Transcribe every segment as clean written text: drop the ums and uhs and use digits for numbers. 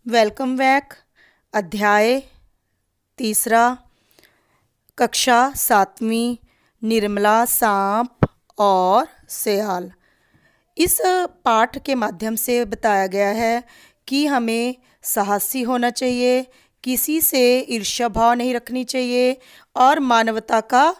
Welcome back. अध्याय तीसरा, कक्षा 7वीं। निर्मला, सांप और सियाल। इस पाठ के माध्यम से बताया गया है कि हमें साहसी होना चाहिए, किसी से ईर्ष्या भाव नहीं रखनी चाहिए और मानवता का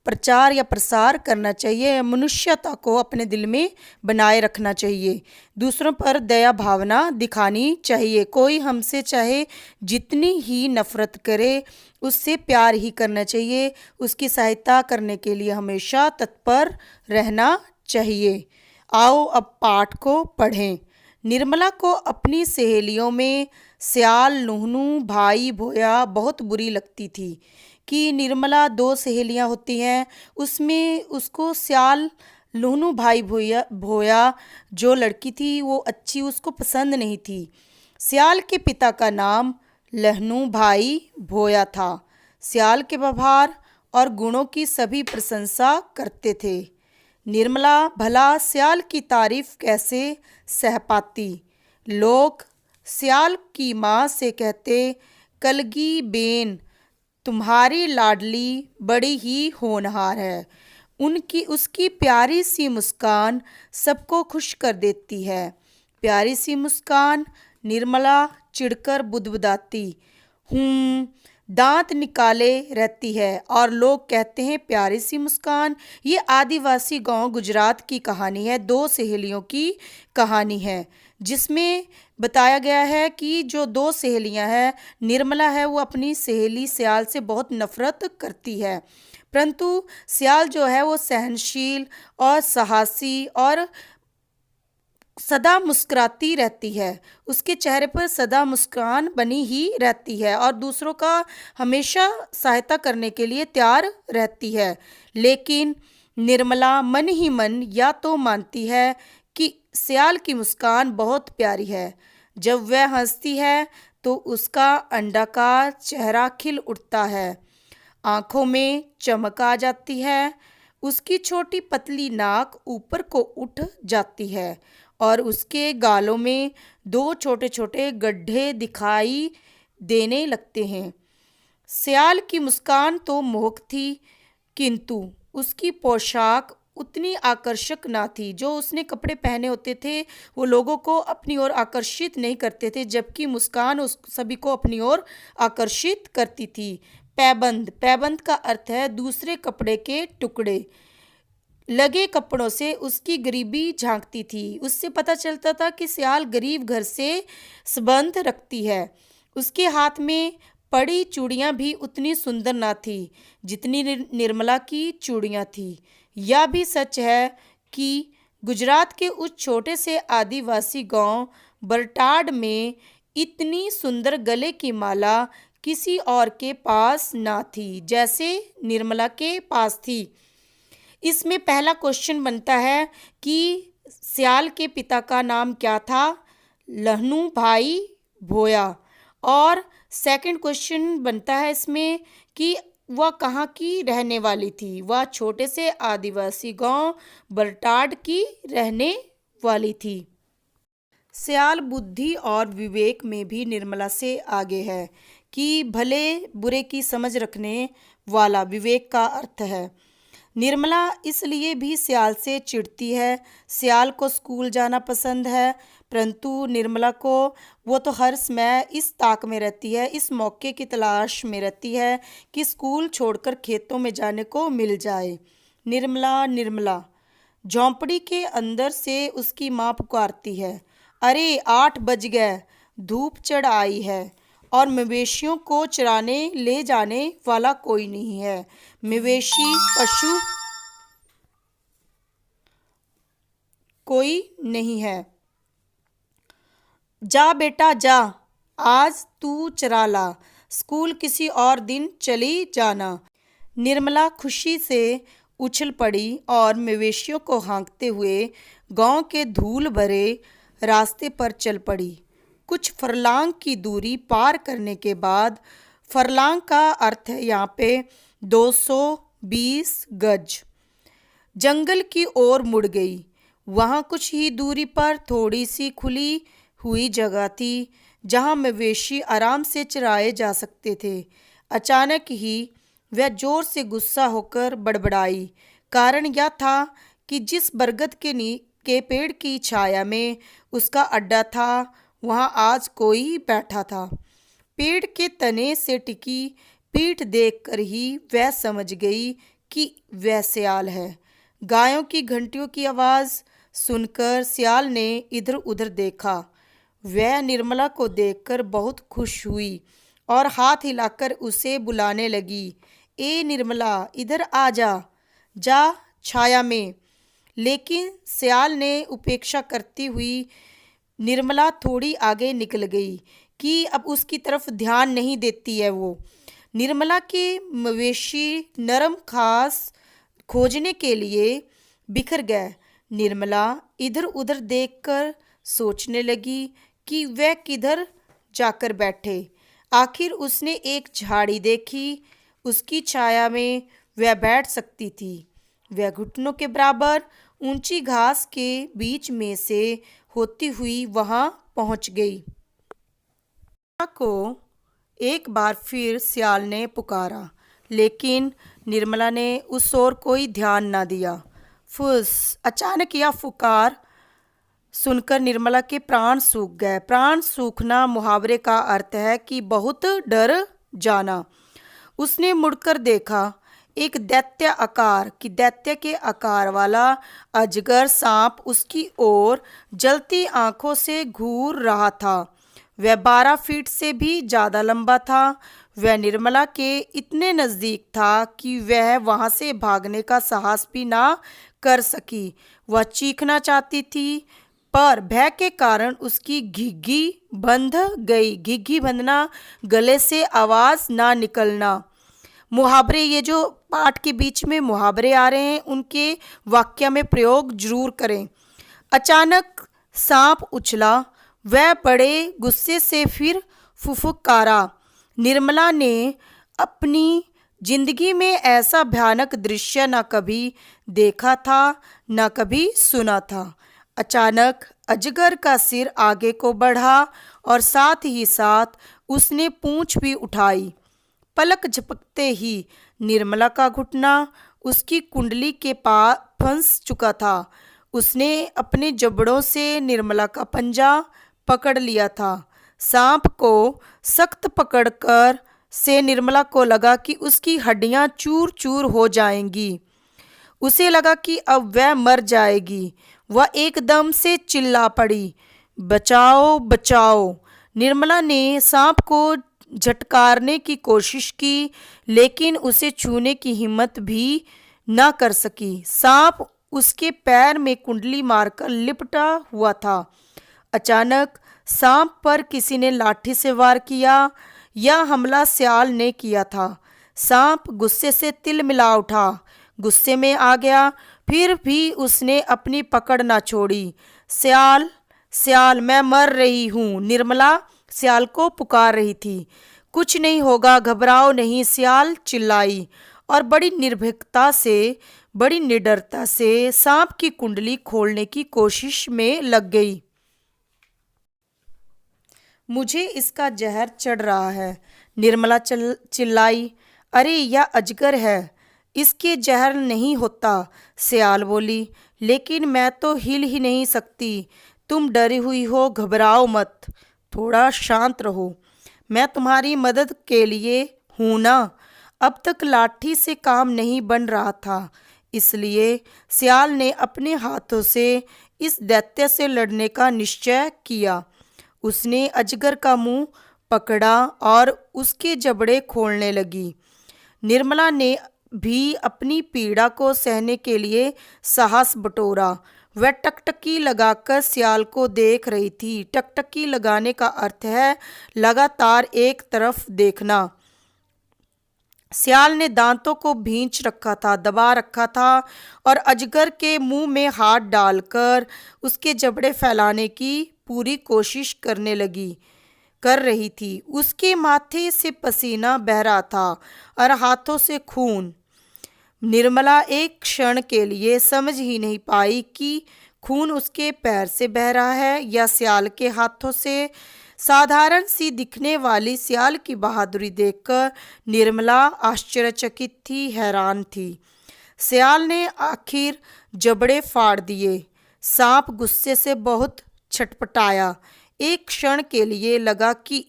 प्रचार या प्रसार करना चाहिए। मनुष्यता को अपने दिल में बनाए रखना चाहिए। दूसरों पर दया भावना दिखानी चाहिए। कोई हमसे चाहे जितनी ही नफरत करे, उससे प्यार ही करना चाहिए। उसकी सहायता करने के लिए हमेशा तत्पर रहना चाहिए। आओ अब पाठ को पढ़ें। निर्मला को अपनी सहेलियों में सियाल, नुहनू, भाई भोया बहुत बुरी लगती थी कि निर्मला 2 सहेलियां होती हैं, उसमें उसको सियाल, नुहनू, भाई भोया भोया जो लड़की थी वो अच्छी उसको पसंद नहीं थी। सियाल के पिता का नाम लहनू भाई भोया था। सियाल के व्यवहार और गुणों की सभी प्रशंसा करते थे। निर्मला भला सियाल की तारीफ कैसे सह पाती। लोग सियाल की माँ से कहते, कलगी बेन तुम्हारी लाडली बड़ी ही होनहार है। उनकी उसकी प्यारी सी मुस्कान सबको खुश कर देती है। प्यारी सी मुस्कान। निर्मला चिढ़कर बुदबुदाती दांत निकाले रहती है और लोग कहते हैं प्यारी सी मुस्कान। ये आदिवासी गांव गुजरात की कहानी है। 2 सहेलियों की कहानी है जिसमें बताया गया है कि जो 2 सहेलियां हैं, निर्मला है वो अपनी सहेली सियाल से बहुत नफरत करती है, परंतु सियाल जो है वो सहनशील और साहसी और सदा मुस्कुराती रहती है। उसके चेहरे पर सदा मुस्कान बनी ही रहती है और दूसरों का हमेशा सहायता करने के लिए तैयार रहती है। लेकिन निर्मला मन ही मन या तो मानती है कि सियाल की मुस्कान बहुत प्यारी है। जब वह हंसती है तो उसका अंडाकार चेहरा खिल उठता है, आंखों में चमक आ जाती है, उसकी छोटी पतली नाक ऊपर को उठ जाती है और उसके गालों में 2 छोटे छोटे गड्ढे दिखाई देने लगते हैं। सियाल की मुस्कान तो मोहक थी, किंतु उसकी पोशाक उतनी आकर्षक ना थी। जो उसने कपड़े पहने होते थे वो लोगों को अपनी ओर आकर्षित नहीं करते थे, जबकि मुस्कान उस सभी को अपनी ओर आकर्षित करती थी। पैबंद, पैबंद का अर्थ है दूसरे कपड़े के टुकड़े। लगे कपड़ों से उसकी गरीबी झांकती थी। उससे पता चलता था कि सियाल गरीब घर से संबंध रखती है। उसके हाथ में पड़ी चूड़ियां भी उतनी सुंदर ना थी जितनी निर्मला की चूड़ियां थी। यह भी सच है कि गुजरात के उस छोटे से आदिवासी गांव बरटाड में इतनी सुंदर गले की माला किसी और के पास ना थी जैसे निर्मला के पास थी। इसमें पहला क्वेश्चन बनता है कि सियाल के पिता का नाम क्या था? लहनू भाई भोया। और सेकंड क्वेश्चन बनता है इसमें कि वह कहाँ की रहने वाली थी? वह छोटे से आदिवासी गांव बरटाड की रहने वाली थी। सियाल बुद्धि और विवेक में भी निर्मला से आगे है कि भले बुरे की समझ रखने वाला विवेक का अर्थ है। निर्मला इसलिए भी सियाल से चिढ़ती है। सियाल को स्कूल जाना पसंद है, परंतु निर्मला को वो तो हर समय इस ताक में रहती है, इस मौके की तलाश में रहती है कि स्कूल छोड़कर खेतों में जाने को मिल जाए। निर्मला, निर्मला। झोंपड़ी के अंदर से उसकी माँ पुकारती है, अरे 8 बज गए, धूप चढ़ आई है और मवेशियों को चराने ले जाने वाला कोई नहीं है। मवेशी पशु कोई नहीं है। जा बेटा जा, आज तू चरा ला, स्कूल किसी और दिन चली जाना। निर्मला खुशी से उछल पड़ी और मवेशियों को हाँकते हुए गांव के धूल भरे रास्ते पर चल पड़ी। कुछ फरलांग की दूरी पार करने के बाद, फरलांग का अर्थ है यहाँ पे 220 गज, जंगल की ओर मुड़ गई। वहाँ कुछ ही दूरी पर थोड़ी सी खुली हुई जगह थी जहाँ मवेशी आराम से चराए जा सकते थे। अचानक ही वह जोर से गुस्सा होकर बड़बड़ाई। कारण यह था कि जिस बरगद के पेड़ की छाया में उसका अड्डा था, वहाँ आज कोई बैठा था। पेड़ के तने से टिकी पीठ देखकर ही वह समझ गई कि वह सियाल है। गायों की घंटियों की आवाज़ सुनकर सियाल ने इधर उधर देखा। वह निर्मला को देखकर बहुत खुश हुई और हाथ हिलाकर उसे बुलाने लगी। ए निर्मला, इधर आ जा, जा छाया में। लेकिन सियाल ने उपेक्षा करती हुई निर्मला थोड़ी आगे निकल गई कि अब उसकी तरफ ध्यान नहीं देती है। वो निर्मला के मवेशी नरम घास खोजने के लिए बिखर गए। निर्मला इधर उधर देखकर सोचने लगी कि वह किधर जाकर बैठे। आखिर उसने एक झाड़ी देखी, उसकी छाया में वह बैठ सकती थी। वह घुटनों के बराबर ऊंची घास के बीच में से होती हुई वहां पहुंच गई। को एक बार फिर सियाल ने पुकारा, लेकिन निर्मला ने उस ओर कोई ध्यान ना दिया। फुस! अचानक यह पुकार सुनकर निर्मला के प्राण सूख गए। प्राण सूखना मुहावरे का अर्थ है कि बहुत डर जाना। उसने मुड़कर देखा। एक दैत्य के आकार वाला अजगर सांप उसकी ओर जलती आंखों से घूर रहा था। वह 12 फीट से भी ज्यादा लंबा था। वह निर्मला के इतने नजदीक था कि वह वहां से भागने का साहस भी ना कर सकी। वह चीखना चाहती थी, पर भय के कारण उसकी घिघी बंध गई। घिघी बंधना, गले से आवाज ना निकलना। मुहावरे, ये जो पाठ के बीच में मुहावरे आ रहे हैं, उनके वाक्य में प्रयोग जरूर करें। अचानक सांप उछला। वह बड़े गुस्से से फिर फुफकारा। निर्मला ने अपनी जिंदगी में ऐसा भयानक दृश्य न कभी देखा था, न कभी सुना था। अचानक अजगर का सिर आगे को बढ़ा और साथ ही साथ उसने पूंछ भी उठाई। पलक झपकते ही निर्मला का घुटना उसकी कुंडली के पास फंस चुका था। उसने अपने जबड़ों से निर्मला का पंजा पकड़ लिया था। सांप को सख्त पकड़कर से निर्मला को लगा कि उसकी हड्डियां चूर चूर हो जाएंगी। उसे लगा कि अब वह मर जाएगी। वह एकदम से चिल्ला पड़ी, बचाओ बचाओ। निर्मला ने सांप को झटकारने की कोशिश की, लेकिन उसे छूने की हिम्मत भी न कर सकी। सांप उसके पैर में कुंडली मारकर लिपटा हुआ था। अचानक सांप पर किसी ने लाठी से वार किया। यह हमला सियाल ने किया था। सांप गुस्से से तिलमिला उठा, गुस्से में आ गया, फिर भी उसने अपनी पकड़ ना छोड़ी। सियाल, सियाल, मैं मर रही हूँ। निर्मला सियाल को पुकार रही थी। कुछ नहीं होगा, घबराओ नहीं, सियाल चिल्लाई और बड़ी निर्भीकता से, बड़ी निडरता से सांप की कुंडली खोलने की कोशिश में लग गई। मुझे इसका जहर चढ़ रहा है, निर्मला चिल्लाई। अरे यह अजगर है, इसके जहर नहीं होता, सियाल बोली। लेकिन मैं तो हिल ही नहीं सकती। तुम डरी हुई हो, घबराओ मत, थोड़ा शांत रहो, मैं तुम्हारी मदद के लिए हूं ना। अब तक लाठी से काम नहीं बन रहा था, इसलिए सियाल ने अपने हाथों से इस दैत्य से लड़ने का निश्चय किया। उसने अजगर का मुंह पकड़ा और उसके जबड़े खोलने लगी। निर्मला ने भी अपनी पीड़ा को सहने के लिए साहस बटोरा। वह टकटकी लगाकर सियाल को देख रही थी। टकटकी लगाने का अर्थ है लगातार एक तरफ देखना। सियाल ने दांतों को भींच रखा था, दबा रखा था और अजगर के मुंह में हाथ डालकर उसके जबड़े फैलाने की पूरी कोशिश कर रही थी। उसके माथे से पसीना बह रहा था और हाथों से खून। निर्मला एक क्षण के लिए समझ ही नहीं पाई कि खून उसके पैर से बह रहा है या सियाल के हाथों से। साधारण सी दिखने वाली सियाल की बहादुरी देखकर निर्मला आश्चर्यचकित थी, हैरान थी। सियाल ने आखिर जबड़े फाड़ दिए। सांप गुस्से से बहुत छटपटाया। एक क्षण के लिए लगा कि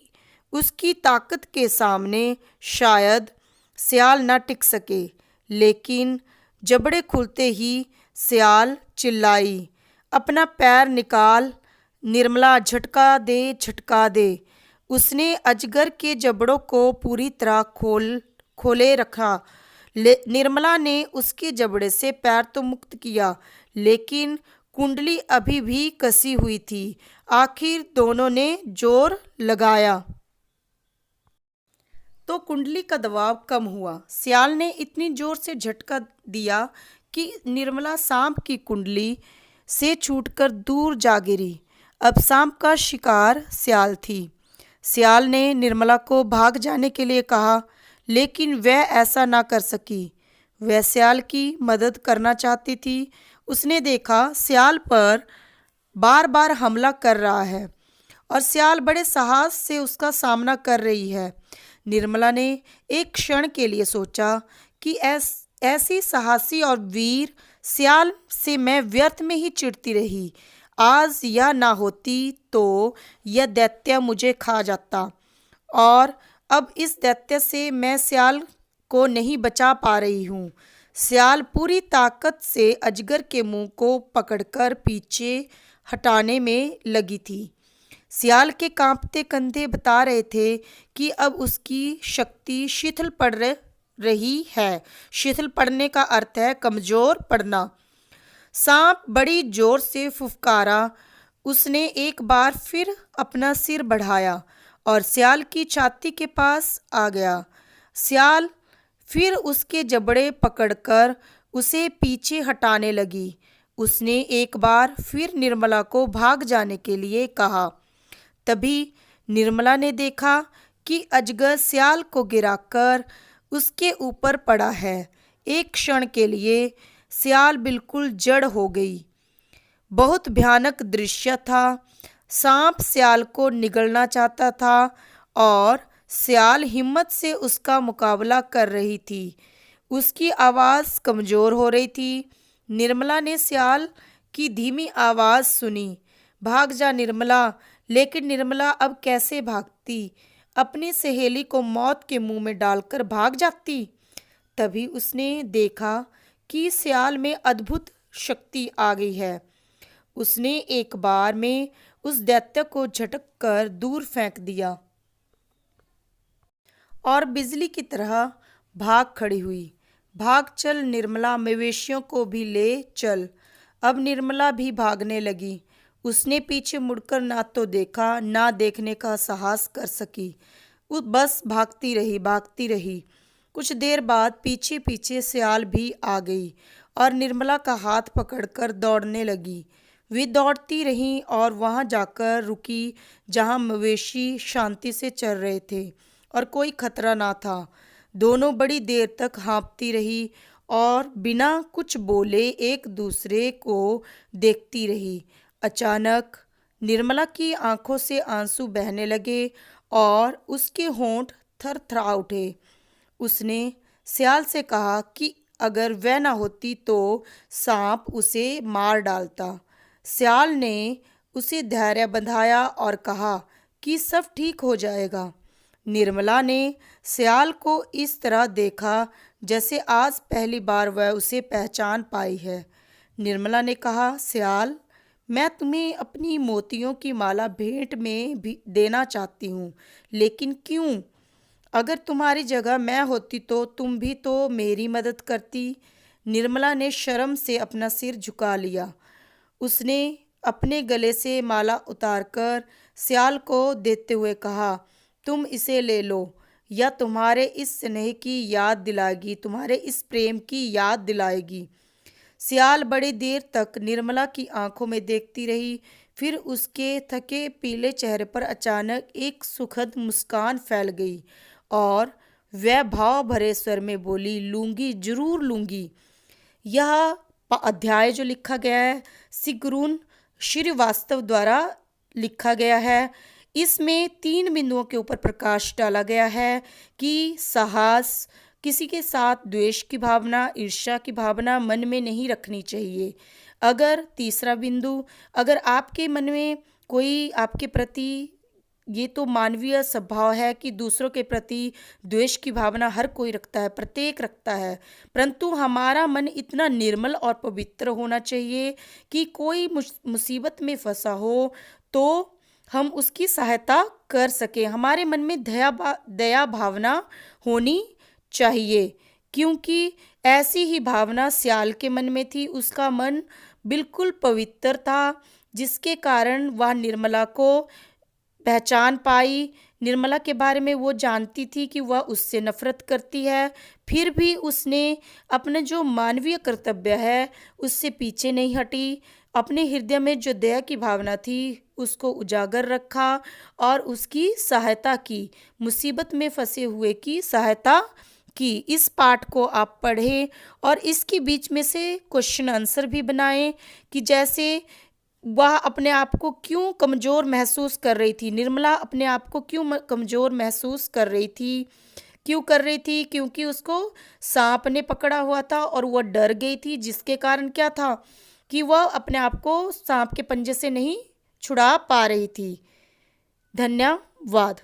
उसकी ताकत के सामने शायद सियाल न टिक सके, लेकिन जबड़े खुलते ही सियाल चिल्लाई, अपना पैर निकाल निर्मला, झटका दे, झटका दे। उसने अजगर के जबड़ों को पूरी तरह खोले रखा। निर्मला ने उसके जबड़े से पैर तो मुक्त किया, लेकिन कुंडली अभी भी कसी हुई थी। आखिर दोनों ने जोर लगाया तो कुंडली का दबाव कम हुआ। सियाल ने इतनी जोर से झटका दिया कि निर्मला सांप की कुंडली से छूटकर दूर जा गिरी। अब सांप का शिकार सियाल थी। सियाल ने निर्मला को भाग जाने के लिए कहा, लेकिन वह ऐसा ना कर सकी। वह सियाल की मदद करना चाहती थी। उसने देखा सियाल पर बार बार हमला कर रहा है और सियाल बड़े साहस से उसका सामना कर रही है। निर्मला ने एक क्षण के लिए सोचा कि ऐसी साहसी और वीर सियाल से मैं व्यर्थ में ही चिढ़ती रही। आज यह ना होती तो यह दैत्य मुझे खा जाता, और अब इस दैत्य से मैं सियाल को नहीं बचा पा रही हूँ। सियाल पूरी ताकत से अजगर के मुंह को पकड़कर पीछे हटाने में लगी थी। सियाल के कांपते कंधे बता रहे थे कि अब उसकी शक्ति शिथिल पड़ रही है। शिथिल पड़ने का अर्थ है कमजोर पड़ना। सांप बड़ी जोर से फुफकारा। उसने एक बार फिर अपना सिर बढ़ाया और सियाल की छाती के पास आ गया। सियाल फिर उसके जबड़े पकड़कर उसे पीछे हटाने लगी। उसने एक बार फिर निर्मला को भाग जाने के लिए कहा। तभी निर्मला ने देखा कि अजगर सियाल को गिराकर उसके ऊपर पड़ा है। एक क्षण के लिए सियाल बिल्कुल जड़ हो गई। बहुत भयानक दृश्य था। सांप सियाल को निगलना चाहता था और सियाल हिम्मत से उसका मुकाबला कर रही थी। उसकी आवाज़ कमज़ोर हो रही थी। निर्मला ने सियाल की धीमी आवाज़ सुनी, भाग जा निर्मला। लेकिन निर्मला अब कैसे भागती? अपनी सहेली को मौत के मुंह में डालकर भाग जाती। तभी उसने देखा कि सियाल में अद्भुत शक्ति आ गई है। उसने एक बार में उस दैत्य को झटक कर दूर फेंक दिया और बिजली की तरह भाग खड़ी हुई। भाग चल निर्मला, मवेशियों को भी ले चल। अब निर्मला भी भागने लगी। उसने पीछे मुड़कर ना तो देखा, ना देखने का साहस कर सकी। वो बस भागती रही, भागती रही। कुछ देर बाद पीछे पीछे सियाल भी आ गई और निर्मला का हाथ पकड़कर दौड़ने लगी। वे दौड़ती रहीं और वहां जाकर रुकी जहां मवेशी शांति से चल रहे थे और कोई खतरा ना था। दोनों बड़ी देर तक हाँफती रही और बिना कुछ बोले एक दूसरे को देखती रही। अचानक निर्मला की आंखों से आंसू बहने लगे और उसके होंठ थरथरा उठे। उसने सियाल से कहा कि अगर वह ना होती तो सांप उसे मार डालता। सियाल ने उसे धैर्य बंधाया और कहा कि सब ठीक हो जाएगा। निर्मला ने सियाल को इस तरह देखा जैसे आज पहली बार वह उसे पहचान पाई है। निर्मला ने कहा, सियाल, मैं तुम्हें अपनी मोतियों की माला भेंट में भी देना चाहती हूँ, लेकिन क्यों? अगर तुम्हारी जगह मैं होती तो तुम भी तो मेरी मदद करती। निर्मला ने शर्म से अपना सिर झुका लिया। उसने अपने गले से माला उतारकर सियाल को देते हुए कहा, तुम इसे ले लो। यह तुम्हारे इस स्नेह की याद दिलाएगी, तुम्हारे इस प्रेम की याद दिलाएगी। सियाल बड़ी देर तक निर्मला की आंखों में देखती रही। फिर उसके थके पीले चेहरे पर अचानक एक सुखद मुस्कान फैल गई और वह भाव भरे स्वर में बोली, लूँगी, जरूर लूँगी। यह अध्याय जो लिखा गया है सिगुरुन श्रीवास्तव द्वारा लिखा गया है। इसमें 3 बिंदुओं के ऊपर प्रकाश डाला गया है कि साहस, किसी के साथ द्वेष की भावना, ईर्ष्या की भावना मन में नहीं रखनी चाहिए। अगर तीसरा बिंदु, अगर आपके मन में कोई आपके प्रति, ये तो मानवीय स्वभाव है कि दूसरों के प्रति द्वेष की भावना हर कोई रखता है, प्रत्येक रखता है, परंतु हमारा मन इतना निर्मल और पवित्र होना चाहिए कि कोई मुसीबत में फंसा हो तो हम उसकी सहायता कर सकें। हमारे मन में दया भावना होनी चाहिए, क्योंकि ऐसी ही भावना सियाल के मन में थी। उसका मन बिल्कुल पवित्र था, जिसके कारण वह निर्मला को पहचान पाई। निर्मला के बारे में वो जानती थी कि वह उससे नफरत करती है, फिर भी उसने अपने जो मानवीय कर्तव्य है उससे पीछे नहीं हटी। अपने हृदय में जो दया की भावना थी उसको उजागर रखा और उसकी सहायता की, मुसीबत में फंसे हुए की सहायता की। इस पाठ को आप पढ़ें और इसके बीच में से क्वेश्चन आंसर भी बनाएं कि जैसे वह अपने आप को क्यों कमज़ोर महसूस कर रही थी, निर्मला अपने आप को क्यों कमज़ोर महसूस कर रही थी, क्यों कर रही थी, क्योंकि उसको सांप ने पकड़ा हुआ था और वह डर गई थी, जिसके कारण क्या था कि वह अपने आप को सांप के पंजे से नहीं छुड़ा पा रही थी। धन्यवाद।